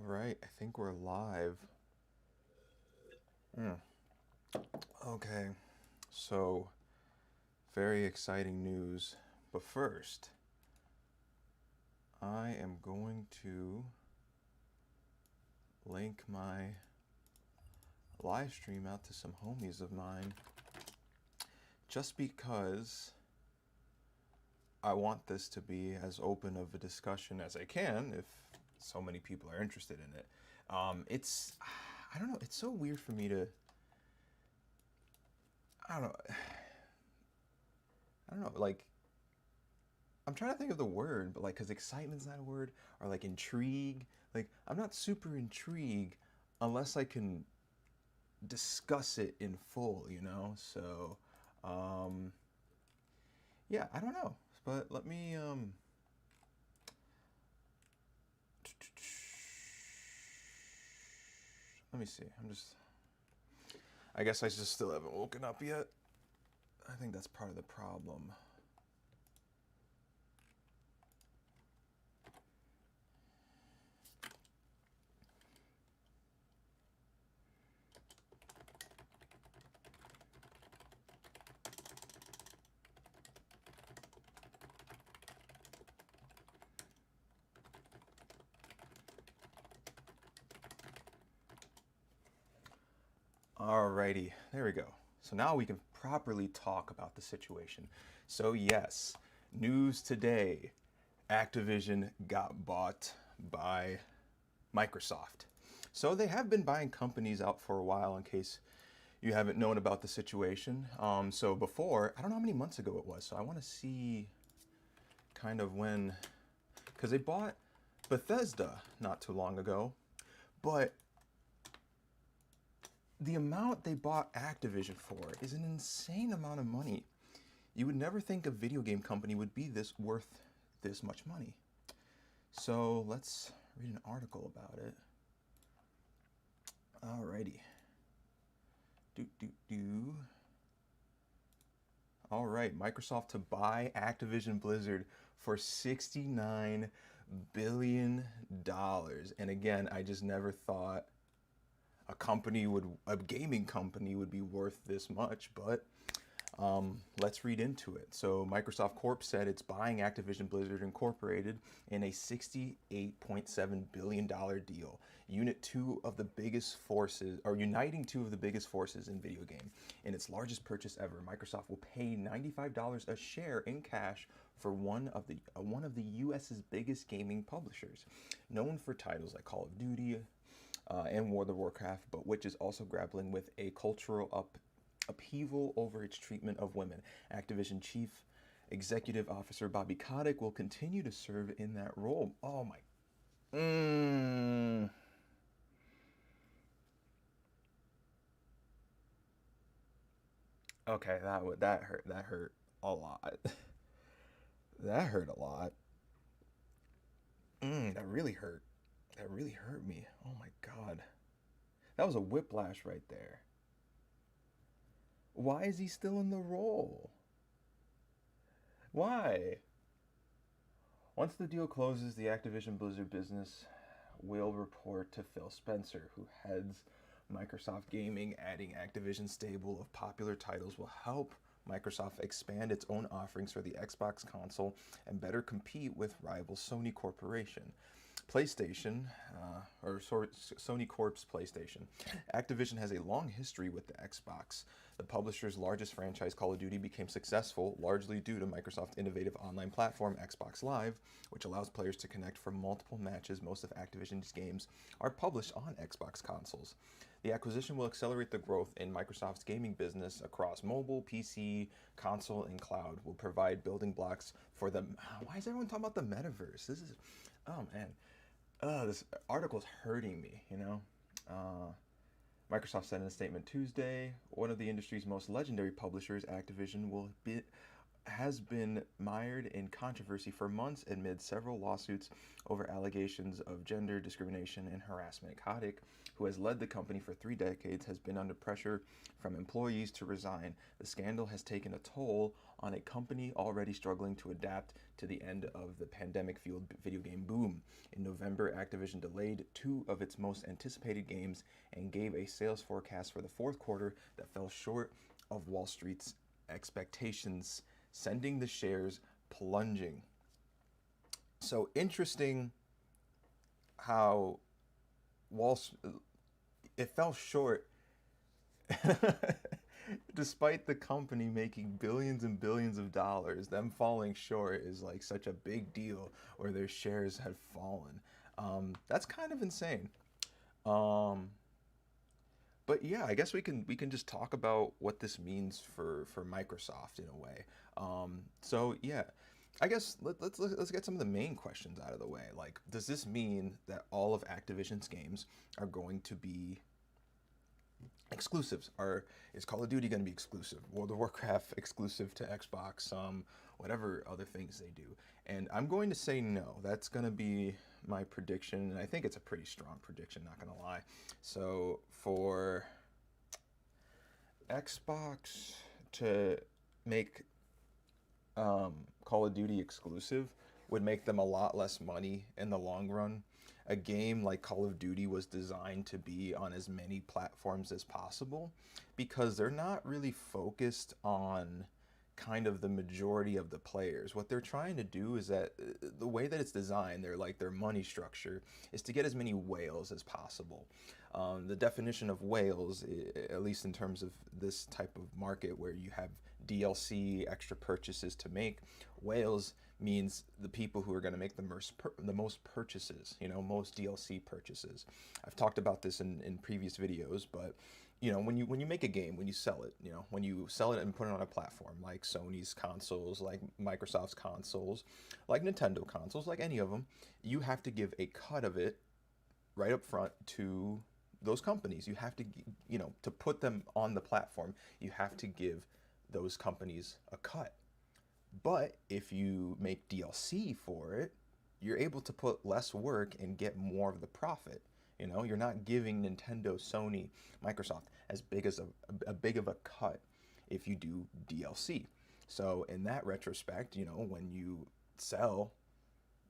All right, I think we're live. Okay, so very exciting news. But first, I am going to link my live stream out to some homies of mine just because I want this to be as open of a discussion as I can if so many people are interested in it. I don't know, it's so weird for me to, I don't know, like, I'm trying to think of the word, but like, because excitement's not a word, or like intrigue. Like, I'm not super intrigued unless I can discuss it in full, you know? So, um, yeah, I don't know. But let me see. I guess I just still haven't woken up yet. I think that's part of the problem. Alrighty, there we go. So now we can properly talk about the situation. So yes, news today. Activision got bought by Microsoft. So they have been buying companies out for a while in case you haven't known about the situation. So before, I don't know how many months ago it was, so I want to see kind of when, because they bought Bethesda not too long ago, but the amount they bought Activision for is an insane amount of money. You would never think a video game company would be this worth this much money. So let's read an article about it. Alrighty. Do. All right, Microsoft to buy Activision Blizzard for $69 billion. And again, I just never thought a gaming company would be worth this much, but let's read into it. So Microsoft Corp said it's buying Activision Blizzard Incorporated in a $68.7 billion deal. Uniting two of the biggest forces in video game. In its largest purchase ever, Microsoft will pay $95 a share in cash for one of the U.S.'s biggest gaming publishers, known for titles like Call of Duty and World of Warcraft, but which is also grappling with a cultural upheaval over its treatment of women. Activision Chief Executive Officer Bobby Kotick will continue to serve in that role. Oh my. Okay, that hurt. That hurt a lot. That hurt a lot. That really hurt. That really hurt me. Oh my god. That was a whiplash right there. Why is he still in the role? Why? Once the deal closes, the Activision Blizzard business will report to Phil Spencer, who heads Microsoft Gaming. Adding Activision's stable of popular titles will help Microsoft expand its own offerings for the Xbox console and better compete with rival Sony Corporation. PlayStation, Sony Corp's PlayStation. Activision has a long history with the Xbox. The publisher's largest franchise, Call of Duty, became successful largely due to Microsoft's innovative online platform, Xbox Live, which allows players to connect for multiple matches. Most of Activision's games are published on Xbox consoles. The acquisition will accelerate the growth in Microsoft's gaming business across mobile, PC, console, and cloud. Will provide building blocks for the. Why is everyone talking about the metaverse? Oh man, this article's hurting me, you know? Microsoft said in a statement Tuesday, one of the industry's most legendary publishers, Activision, has been mired in controversy for months amid several lawsuits over allegations of gender discrimination and harassment. Kotick, who has led the company for 3 decades, has been under pressure from employees to resign. The scandal has taken a toll on a company already struggling to adapt to the end of the pandemic-fueled video game boom. In November, Activision delayed two of its most anticipated games and gave a sales forecast for the fourth quarter that fell short of Wall Street's expectations, sending the shares plunging. So interesting how Wall it fell short despite the company making billions and billions of dollars. Them falling short is like such a big deal, where their shares have fallen. That's kind of insane. Um, but yeah, I guess we can just talk about what this means for Microsoft in a way. So yeah, I guess let's get some of the main questions out of the way. Like, does this mean that all of Activision's games are going to be exclusives? Are Is Call of Duty going to be exclusive? World of Warcraft exclusive to Xbox? Whatever other things they do. And I'm going to say no. That's going to be my prediction, and I think it's a pretty strong prediction. Not going to lie. So for Xbox to make Call of Duty exclusive would make them a lot less money in the long run. A game like Call of Duty was designed to be on as many platforms as possible, because they're not really focused on kind of the majority of the players. What they're trying to do is that the way that it's designed, their money structure is to get as many whales as possible. The definition of whales, at least in terms of this type of market where you have DLC extra purchases to make, whales means the people who are going to make the most purchases, most DLC purchases. I've talked about this in previous videos, but when you make a game, when you sell it, when you sell it and put it on a platform like Sony's consoles, like Microsoft's consoles, like Nintendo consoles, like any of them, you have to give a cut of it right up front to those companies. You have to, to put them on the platform, you have to give those companies a cut. But if you make DLC for it, you're able to put less work and get more of the profit. You're not giving Nintendo, Sony, Microsoft as big as a big of a cut if you do DLC. So in that retrospect, when you sell,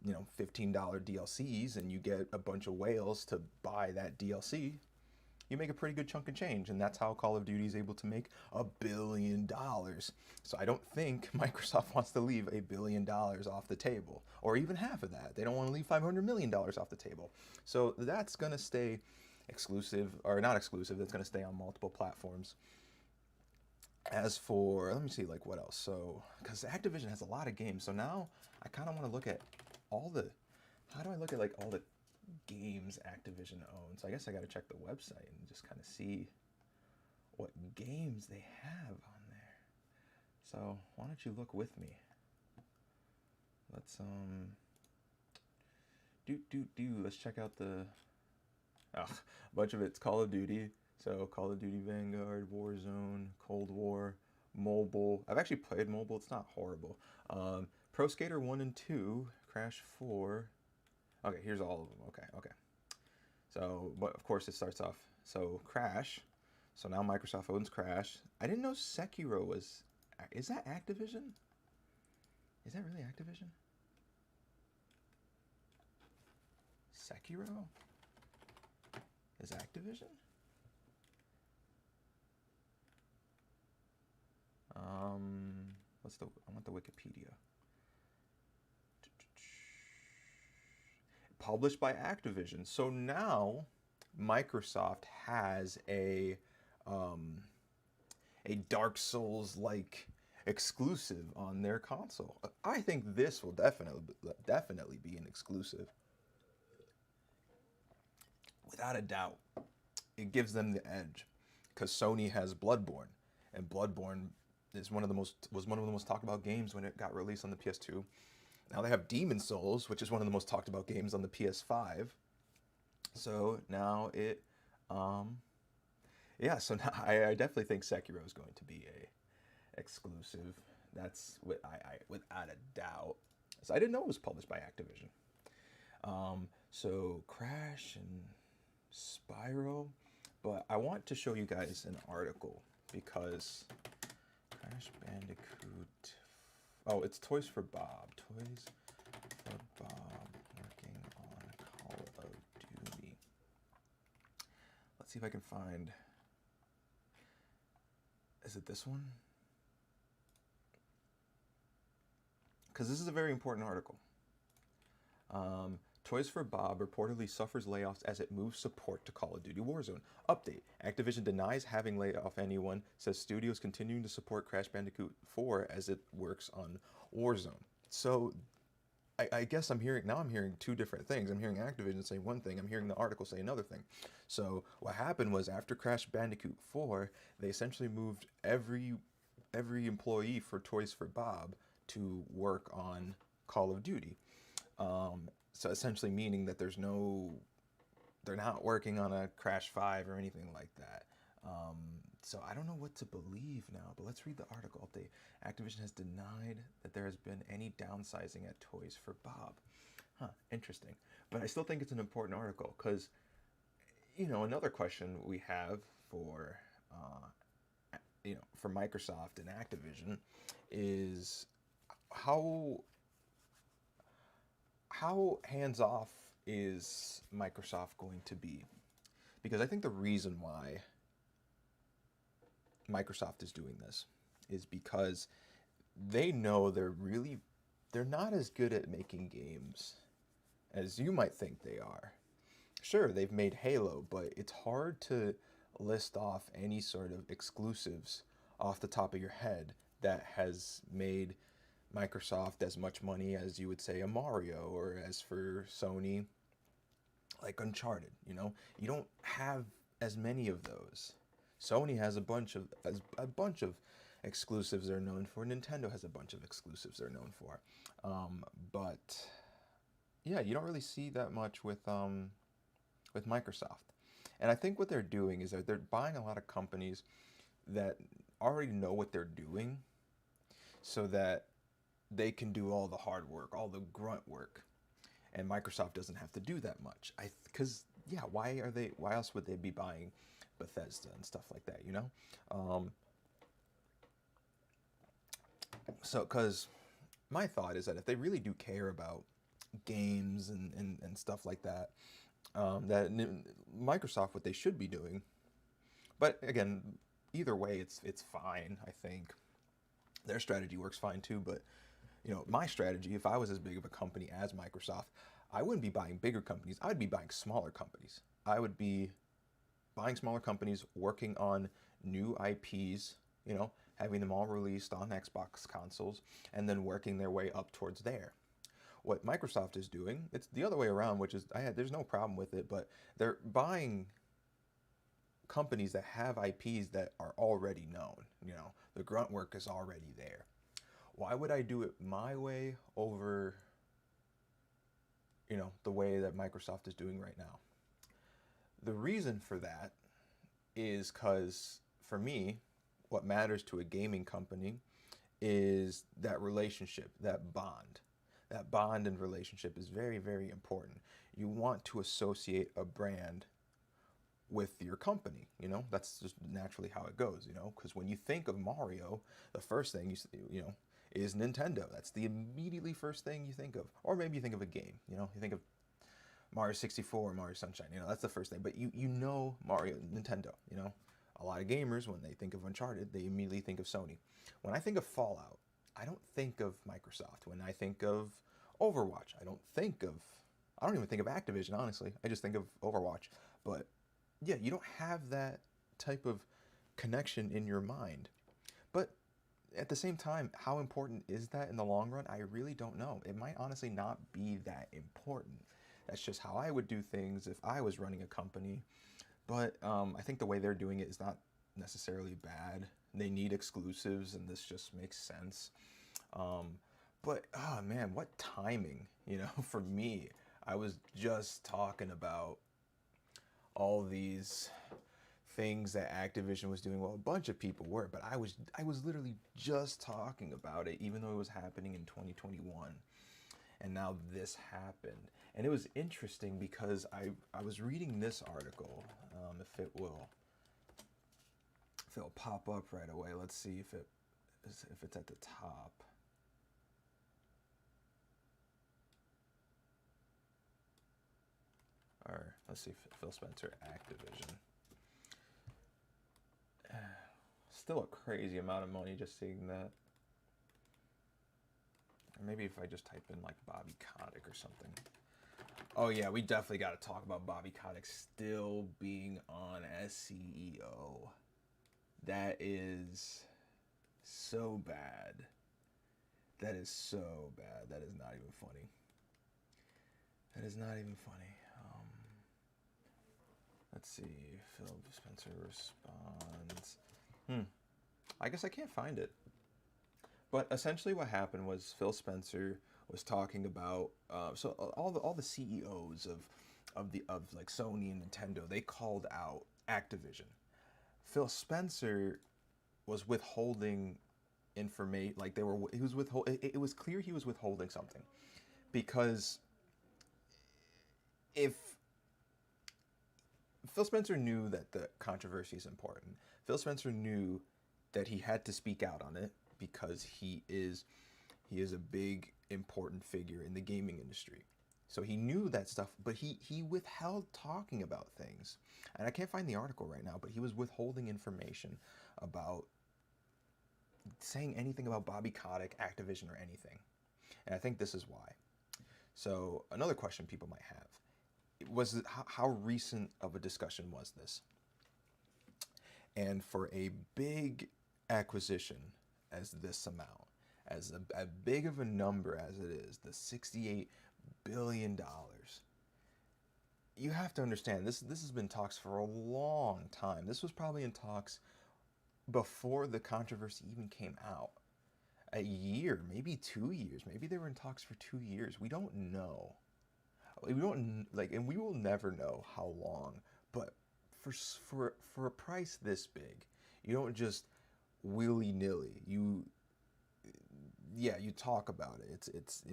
$15 DLCs and you get a bunch of whales to buy that DLC, you make a pretty good chunk of change, and that's how Call of Duty is able to make $1 billion. So I don't think Microsoft wants to leave $1 billion off the table, or even half of that. They don't want to leave $500 million off the table. So that's going to stay exclusive, or not exclusive, that's going to stay on multiple platforms. As for, let me see, like, what else? So, because Activision has a lot of games, so now I kind of want to look at how do I look at, like, all the games Activision owns? So I guess I got to check the website and just kind of see what games they have on there. So why don't you look with me? Let's let's check out a bunch of it's Call of Duty. So Call of Duty Vanguard, Warzone, Cold War, mobile. I've actually played mobile. It's not horrible. Pro Skater 1 and 2, Crash 4. Okay, here's all of them. Okay. So, but of course it starts off. So Crash. So now Microsoft owns Crash. I didn't know Sekiro was. Is that Activision? Is that really Activision? Sekiro is Activision? I want the Wikipedia. Published by Activision. So now Microsoft has a Dark Souls like exclusive on their console. I think this will definitely be an exclusive. Without a doubt. It gives them the edge, because Sony has Bloodborne, and Bloodborne was one of the most talked about games when it got released on the PS2. Now they have Demon Souls, which is one of the most talked about games on the PS5. So now so now I definitely think Sekiro is going to be a exclusive. That's without a doubt. So I didn't know it was published by Activision. So Crash and Spyro, but I want to show you guys an article because Crash Bandicoot. Oh, it's Toys for Bob. Toys for Bob working on Call of Duty. Let's see if I can find. Is it this one? Because this is a very important article. Toys for Bob reportedly suffers layoffs as it moves support to Call of Duty Warzone. Update. Activision denies having laid off anyone, says studios continuing to support Crash Bandicoot 4 as it works on Warzone. So I guess I'm hearing two different things. I'm hearing Activision say one thing, I'm hearing the article say another thing. So what happened was after Crash Bandicoot 4, they essentially moved every employee for Toys for Bob to work on Call of Duty. So essentially meaning that they're not working on a Crash 5 or anything like that. So I don't know what to believe now, but let's read the article update. Activision has denied that there has been any downsizing at Toys for Bob. Huh, interesting. But I still think it's an important article because, another question we have for, for Microsoft and Activision is how hands-off is Microsoft going to be? Because I think the reason why Microsoft is doing this is because they know they're not as good at making games as you might think they are. Sure, they've made Halo, but it's hard to list off any sort of exclusives off the top of your head that has made Microsoft as much money as you would say a Mario, or as for Sony, like Uncharted. You don't have as many of those. Sony has a bunch of exclusives they're known for. Nintendo has a bunch of exclusives they're known for. But yeah, you don't really see that much with Microsoft. And I think what they're doing is that they're buying a lot of companies that already know what they're doing, so that they can do all the hard work, all the grunt work, and Microsoft doesn't have to do that much. Why else would they be buying Bethesda and stuff like that, So, because my thought is that if they really do care about games and stuff like that, that Microsoft, what they should be doing, but again, either way, it's fine. I think their strategy works fine too, but my strategy, if I was as big of a company as Microsoft, I wouldn't be buying bigger companies. I would be buying smaller companies. I would be buying smaller companies, working on new IPs, having them all released on Xbox consoles, and then working their way up towards there. What Microsoft is doing, it's the other way around, which is, there's no problem with it, but they're buying companies that have IPs that are already known. The grunt work is already there. Why would I do it my way over, the way that Microsoft is doing right now? The reason for that is because, for me, what matters to a gaming company is that relationship, that bond. That bond and relationship is very, very important. You want to associate a brand with your company, that's just naturally how it goes, because when you think of Mario, the first thing is Nintendo. That's the immediately first thing you think of. Or maybe you think of a game, you think of Mario 64, Mario Sunshine, that's the first thing. But you know Mario, Nintendo, A lot of gamers, when they think of Uncharted, they immediately think of Sony. When I think of Fallout, I don't think of Microsoft. When I think of Overwatch, I don't even think of Activision, honestly. I just think of Overwatch. But yeah, you don't have that type of connection in your mind. But at the same time, how important is that in the long run? I really don't know. It might honestly not be that important. That's just how I would do things if I was running a company. But I think the way they're doing it is not necessarily bad. They need exclusives, and this just makes sense. But, oh man, what timing, for me. I was just talking about all these things that Activision was doing. Well, a bunch of people were, but I was literally just talking about it, even though it was happening in 2021, and now this happened. And it was interesting because I was reading this article. If it'll pop up right away. Let's see if it's at the top. Or let's see, Phil Spencer, Activision. Still a crazy amount of money just seeing that. Or maybe if I just type in like Bobby Kotick or something. Oh yeah, we definitely got to talk about Bobby Kotick still being on as CEO. That is so bad. That is so bad. That is not even funny. That is not even funny. Let's see. Phil Spencer responds. I guess I can't find it. But essentially, what happened was Phil Spencer was talking about so all the CEOs of like Sony and Nintendo, they called out Activision. Phil Spencer was withholding information. Like he was withholding. It was clear he was withholding something, because if Phil Spencer knew that the controversy is important. Phil Spencer knew that he had to speak out on it because he is a big important figure in the gaming industry. So he knew that stuff, but he withheld talking about things. And I can't find the article right now, but he was withholding information about saying anything about Bobby Kotick, Activision, or anything. And I think this is why. So another question people might have was, how recent of a discussion was this? And for a big acquisition as this amount, as a big of a number as it is, the $68 billion, you have to understand this has been talks for a long time. This was probably in talks before the controversy even came out. A year, maybe 2 years, maybe they were in talks for 2 years. We don't know. We don't like, and we will never know how long. But for a price this big, you don't just willy nilly. You talk about it. It's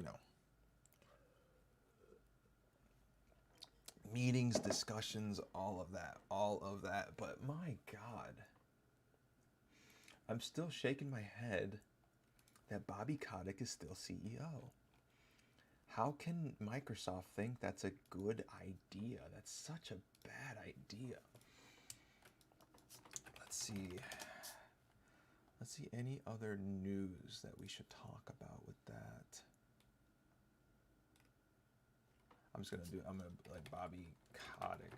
meetings, discussions, all of that. But my God, I'm still shaking my head that Bobby Kotick is still CEO. How can Microsoft think that's a good idea? That's such a bad idea. Let's see any other news that we should talk about with that. I'm gonna like Bobby Kotick.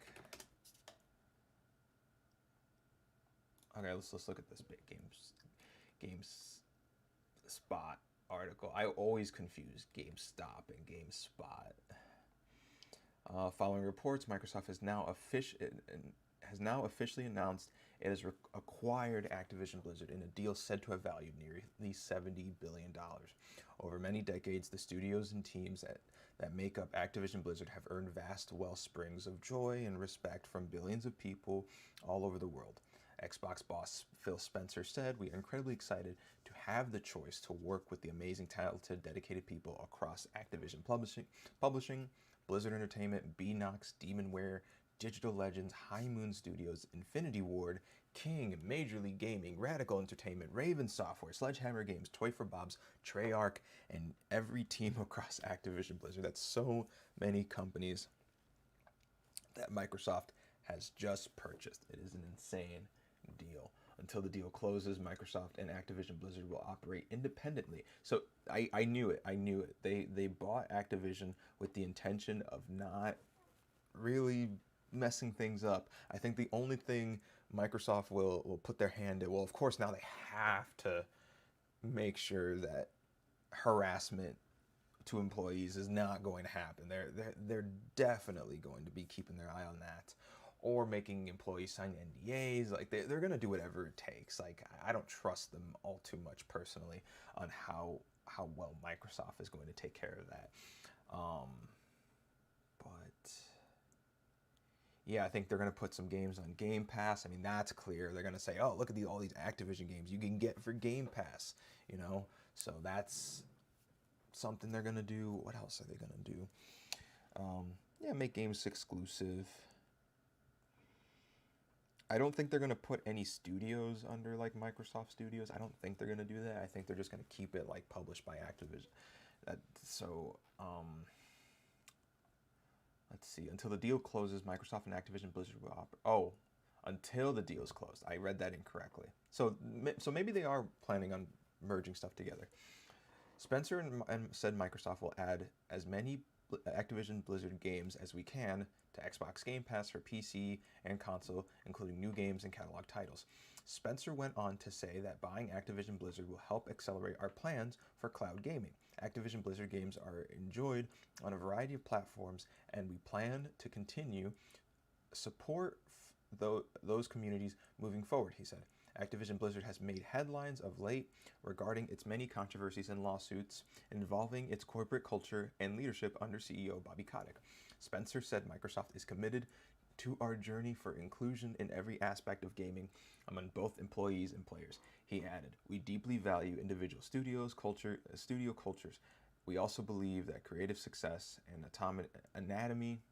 Okay, let's look at this big GameSpot article. I always confuse GameStop and GameSpot. Following reports, Microsoft has now officially announced it has acquired Activision Blizzard in a deal said to have valued nearly $70 billion. Over many decades, the studios and teams that make up Activision Blizzard have earned vast wellsprings of joy and respect from billions of people all over the world. Xbox boss Phil Spencer said, "We are incredibly excited to have the choice to work with the amazing, talented, dedicated people across Activision Publishing, Blizzard Entertainment, Beenox, Demonware, Digital Legends, High Moon Studios, Infinity Ward, King, Major League Gaming, Radical Entertainment, Raven Software, Sledgehammer Games, Toy for Bob's, Treyarch, and every team across Activision Blizzard." That's so many companies that Microsoft has just purchased. It is an insane deal. Until the deal closes, Microsoft and Activision Blizzard will operate independently. So I knew it. They bought Activision with the intention of not really messing things up. I think the only thing Microsoft will put their hand in, well, of course now they have to make sure that harassment to employees is not going to happen. They're definitely going to be keeping their eye on that, or making employees sign NDAs. Like they're going to do whatever it takes. Like I don't trust them all too much personally on how well Microsoft is going to take care of that. But Yeah, I think they're gonna put some games on Game Pass. I mean, that's clear. They're gonna say, "Oh, look at all these Activision games you can get for Game Pass." You know, so that's something they're gonna do. What else are they gonna do? Yeah, make games exclusive. I don't think they're gonna put any studios under like Microsoft Studios. I don't think they're gonna do that. I think they're just gonna keep it like published by Activision. So let's see. Until the deal closes, Microsoft and Activision Blizzard will operate. Oh, until the deal's closed. I read that incorrectly. So maybe they are planning on merging stuff together. Spencer and said Microsoft will add as many Activision Blizzard games as we can to Xbox Game Pass for PC and console, including new games and catalog titles. Spencer went on to say that buying Activision Blizzard will help accelerate our plans for cloud gaming. Activision Blizzard games are enjoyed on a variety of platforms, and we plan to continue support those communities moving forward, he said. Activision Blizzard has made headlines of late regarding its many controversies and lawsuits involving its corporate culture and leadership under CEO Bobby Kotick. Spencer said Microsoft is committed to our journey for inclusion in every aspect of gaming among both employees and players. He added, "We deeply value individual studio cultures. We also believe that creative success and autonomy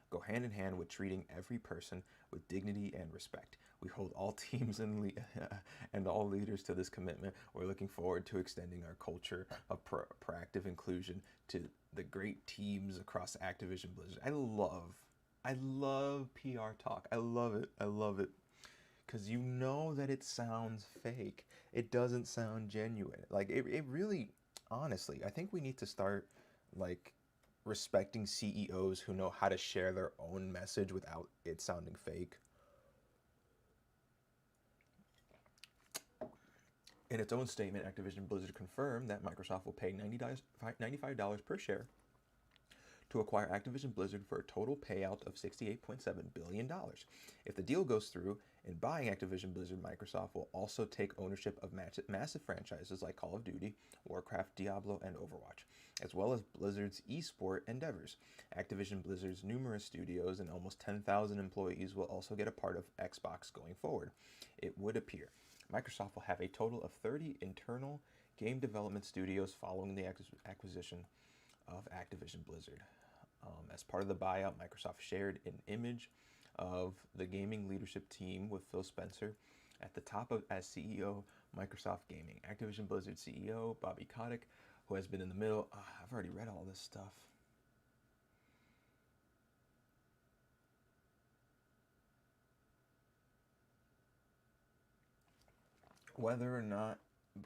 go hand in hand with treating every person with dignity and respect. We hold all teams and all leaders to this commitment. We're looking forward to extending our culture of proactive inclusion to the great teams across Activision Blizzard." I love PR talk. I love it. I love it. Because you know that it sounds fake. It doesn't sound genuine. Like, it really, honestly, I think we need to start, like, respecting CEOs who know how to share their own message without it sounding fake. In its own statement, Activision Blizzard confirmed that Microsoft will pay $95 per share to acquire Activision Blizzard for a total payout of $68.7 billion. If the deal goes through, in buying Activision Blizzard, Microsoft will also take ownership of massive franchises like Call of Duty, Warcraft, Diablo, and Overwatch, as well as Blizzard's esport endeavors. Activision Blizzard's numerous studios and almost 10,000 employees will also get a part of Xbox going forward. It would appear Microsoft will have a total of 30 internal game development studios following the acquisition of Activision Blizzard. As part of the buyout, Microsoft shared an image of the gaming leadership team with Phil Spencer at the top as CEO Microsoft Gaming. Activision Blizzard CEO Bobby Kotick, who has been in the middle. I've already read all this stuff. Whether or not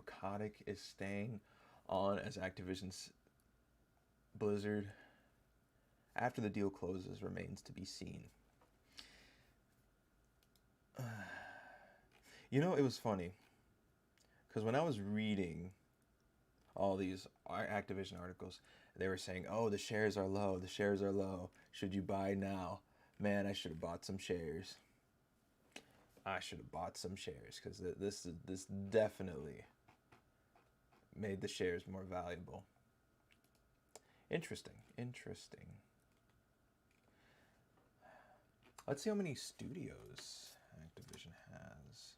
Kotick is staying on as Activision's Blizzard after the deal closes remains to be seen. You know, it was funny because when I was reading all these Activision articles, they were saying, "Oh, the shares are low. The shares are low. Should you buy now?" Man, I should have bought some shares. I should have bought some shares because this definitely made the shares more valuable. Interesting. Let's see how many studios Activision has.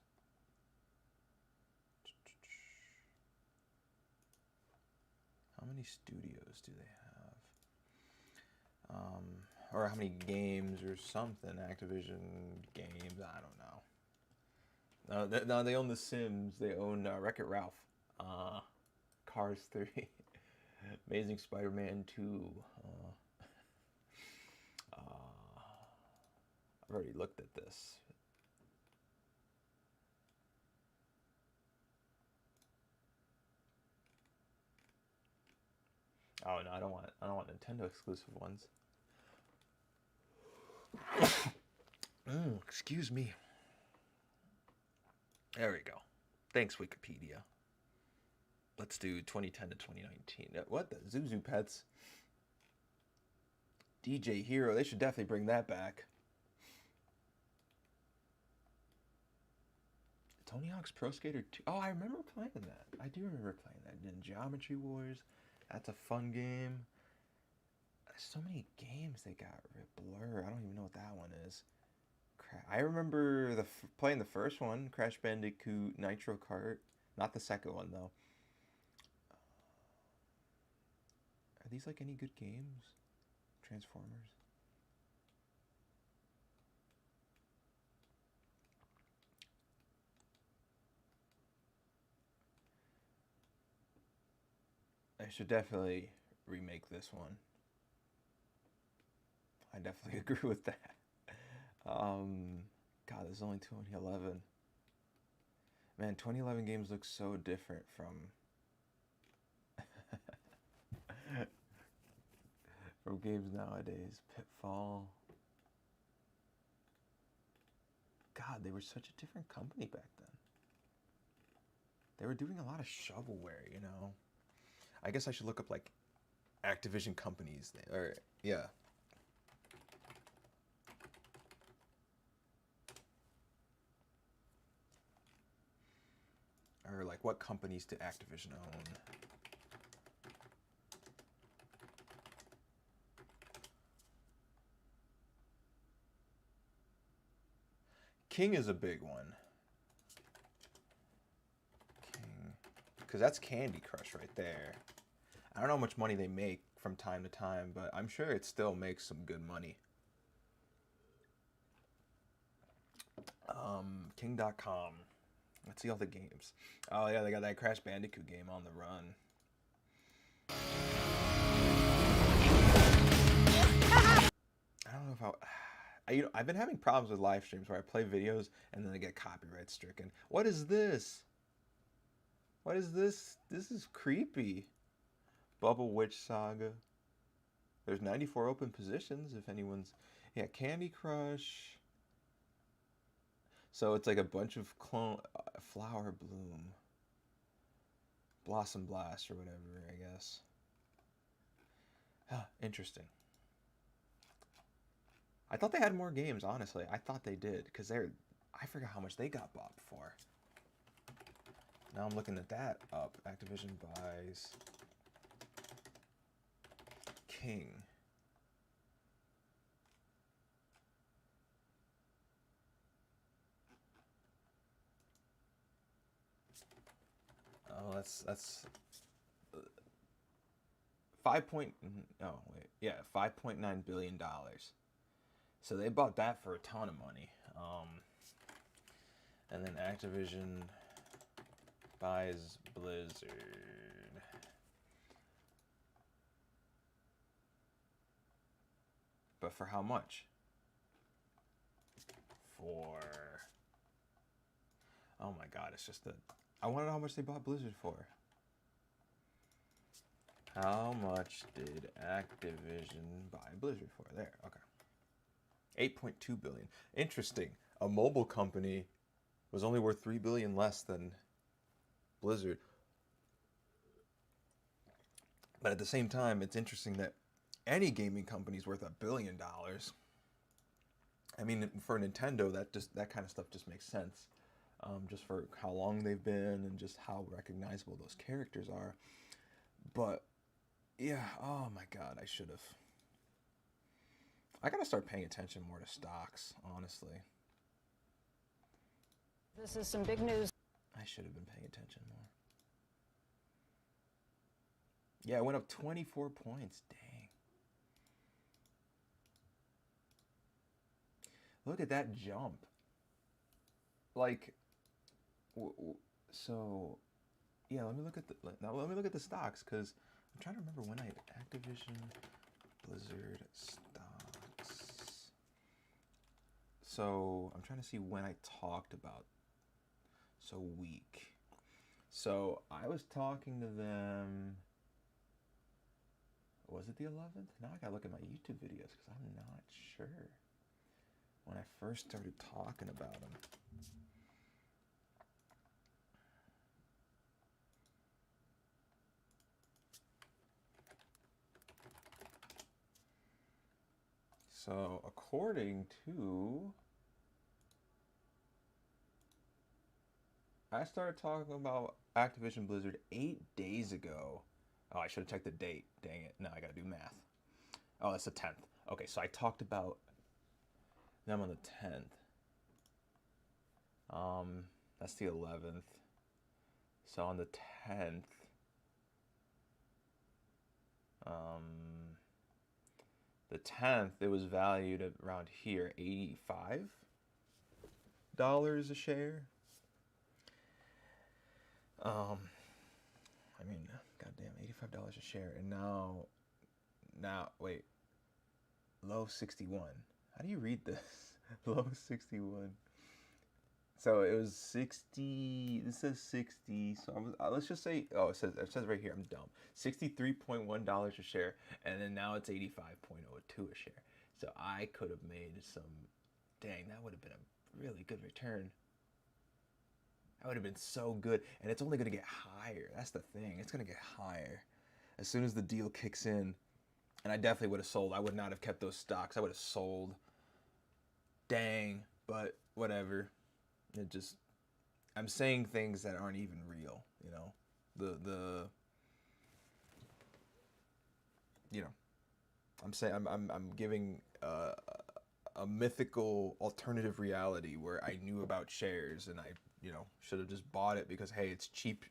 How many studios do they have? Or how many games or something? Activision games, I don't know. No, they own The Sims. They own Wreck-It Ralph, Cars 3, Amazing Spider-Man 2. I've already looked at this. Oh no, I don't want Nintendo exclusive ones. Excuse me. There we go. Thanks, Wikipedia. Let's do 2010 to 2019. What the? Zuzu Pets. DJ Hero. They should definitely bring that back. Tony Hawk's Pro Skater 2. Oh, I remember playing that. I do remember playing that. And Geometry Wars. That's a fun game. so many games they got rid. Blur. I don't even know what that one is. I remember playing the first one, Crash Bandicoot Nitro Kart. Not the second one though. Are these like any good games? Transformers. I should definitely remake this one. I definitely agree with that. God, this is only 2011. Man, 2011 games look so different from from games nowadays. Pitfall. God, they were such a different company back then. They were doing a lot of shovelware, you know. I guess I should look up like Activision companies, or yeah. Or like what companies did Activision own? King is a big one. King, because that's Candy Crush right there. I don't know how much money they make from time to time, but I'm sure it still makes some good money. King.com. Let's see all the games. Oh yeah, they got that Crash Bandicoot game on the run. I don't know if I've been having problems with live streams where I play videos and then they get copyright stricken. What is this? What is this? This is creepy. Bubble Witch Saga. There's 94 open positions if anyone's... Yeah, Candy Crush. So it's like a bunch of Flower Bloom. Blossom Blast or whatever, I guess. Huh, interesting. I thought they had more games, honestly. I thought they did, because I forgot how much they got bought for. Now I'm looking at that up. Activision buys King. Oh, that's 5.9 billion dollars. So they bought that for a ton of money. And then Activision buys Blizzard. But for how much? Oh my god, it's just that I want to know how much they bought Blizzard for. How much did Activision buy Blizzard for? There, okay. 8.2 billion. Interesting. A mobile company was only worth 3 billion less than Blizzard. But at the same time, it's interesting that any gaming company is worth $1 billion. I mean, for Nintendo, that kind of stuff just makes sense. Just for how long they've been and just how recognizable those characters are. But yeah, oh my god, I gotta start paying attention more to stocks, honestly. This is some big news. I should have been paying attention more. Yeah, it went up 24 points. Dang. Look at that jump. Like, so, yeah, let me look at the stocks, because I'm trying to remember when Activision Blizzard stocks. So I'm trying to see when I talked about week. So I was talking to them. Was it the 11th? Now I gotta look at my YouTube videos because I'm not sure when I first started talking about them. So according to, I started talking about Activision Blizzard 8 days ago. Oh, I should have checked the date. Dang it. Now I gotta do math. Oh, that's the 10th. Okay, so I talked about them on the 10th. That's the 11th. So on the 10th, um, it was valued at around here, $85 a share. I mean, goddamn, $85 a share, and now, wait, low 61. How do you read this? Low 61. So it was 60. This says 60. So let's just say, oh, it says right here. I'm dumb. $63.1 a share, and then now it's 85.02 a share. So I could have made some. Dang, that would have been a really good return. That would have been so good, and it's only gonna get higher. That's the thing. It's gonna get higher as soon as the deal kicks in. And I definitely would have sold. I would not have kept those stocks. I would have sold. Dang, but whatever. It just, I'm saying things that aren't even real, you know. The you know, I'm giving a mythical alternative reality where I knew about shares and I, should have just bought it because hey, it's cheap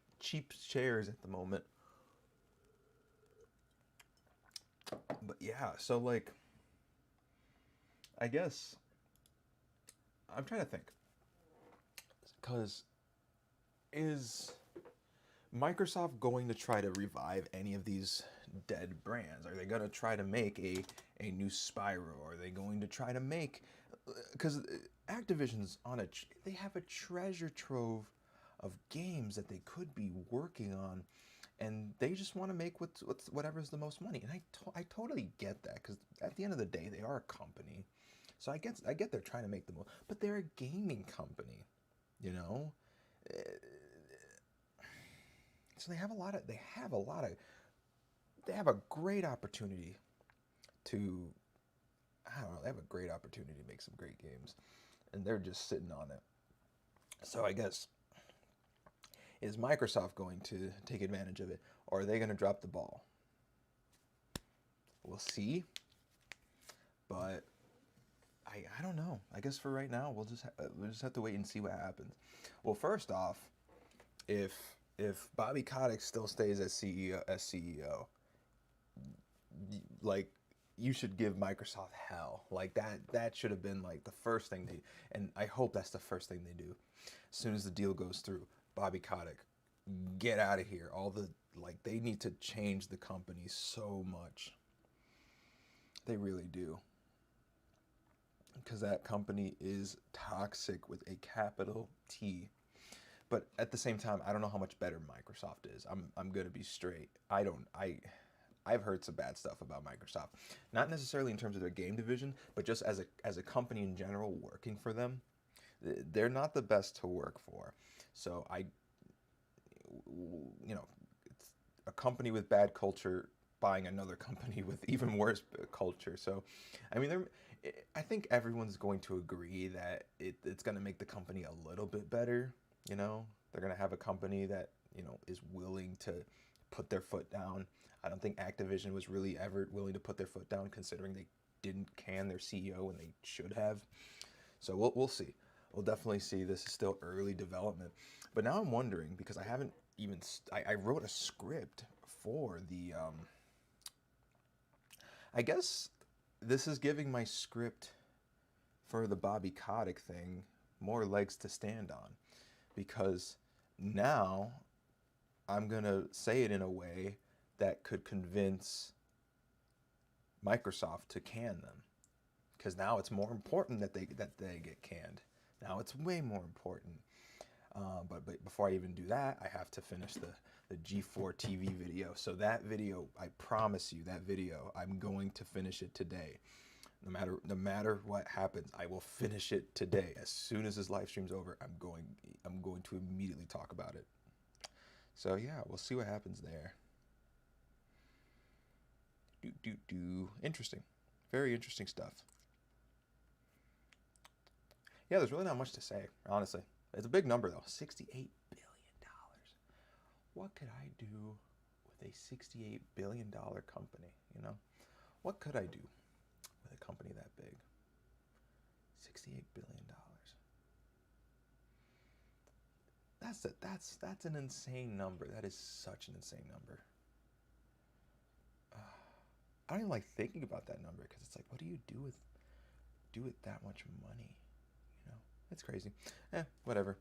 shares at the moment. But yeah, so like I guess I'm trying to think. Cuz is Microsoft going to try to revive any of these dead brands? Are they going to try to make a new Spyro? Are they going to try to make, because Activision's they have a treasure trove of games that they could be working on, and they just want to make whatever's the most money. And I totally get that, because at the end of the day, they are a company. So I get they're trying to make the most, but they're a gaming company, you know. So they have a great opportunity to, I don't know, they have a great opportunity to make some great games, and they're just sitting on it. So I guess, is Microsoft going to take advantage of it, or are they going to drop the ball? We'll see, but I don't know. I guess for right now, we'll just have to wait and see what happens. Well, first off, if Bobby Kotick still stays as CEO, like, you should give Microsoft hell. Like that should have been like the first thing and I hope that's the first thing they do. As soon as the deal goes through, Bobby Kotick, get out of here. They need to change the company so much. They really do. Because that company is toxic with a capital T. But at the same time, I don't know how much better Microsoft is. I'm gonna be straight. I've heard some bad stuff about Microsoft. Not necessarily in terms of their game division, but just as a company in general working for them. They're not the best to work for. So it's a company with bad culture buying another company with even worse culture. So, I mean, I think everyone's going to agree that it's going to make the company a little bit better. They're going to have a company that, is willing to put their foot down. I don't think Activision was really ever willing to put their foot down, considering they didn't can their CEO and they should have. So we'll see. We'll definitely see. This is still early development. But now I'm wondering, because I haven't even, I wrote a script for the, I guess this is giving my script for the Bobby Kotick thing more legs to stand on, because now I'm going to say it in a way that could convince Microsoft to can them, because now it's more important that they get canned. Now it's way more important. But before I even do that, I have to finish the G4 TV video. So that video, I promise you, that video, I'm going to finish it today. No matter what happens, I will finish it today. As soon as this live stream's over, I'm going to immediately talk about it. So yeah, we'll see what happens there. Interesting. Very interesting stuff. Yeah, there's really not much to say, honestly. It's a big number, though. $68 billion. What could I do with a $68 billion company, What could I do with a company that big? $68 billion. That's an insane number. That is such an insane number. I don't even like thinking about that number because it's like, what do you do with that much money? You know, it's crazy. Whatever.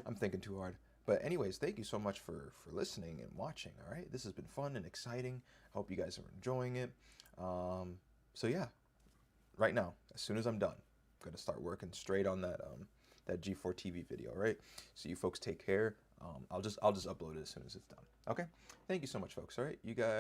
I'm thinking too hard. But anyways, thank you so much for listening and watching. All right, this has been fun and exciting. I hope you guys are enjoying it. So yeah, right now, as soon as I'm done, I'm gonna start working straight on that that G4 TV video. All right. So you folks take care. I'll just upload it as soon as it's done. Okay. Thank you so much, folks. All right, you guys.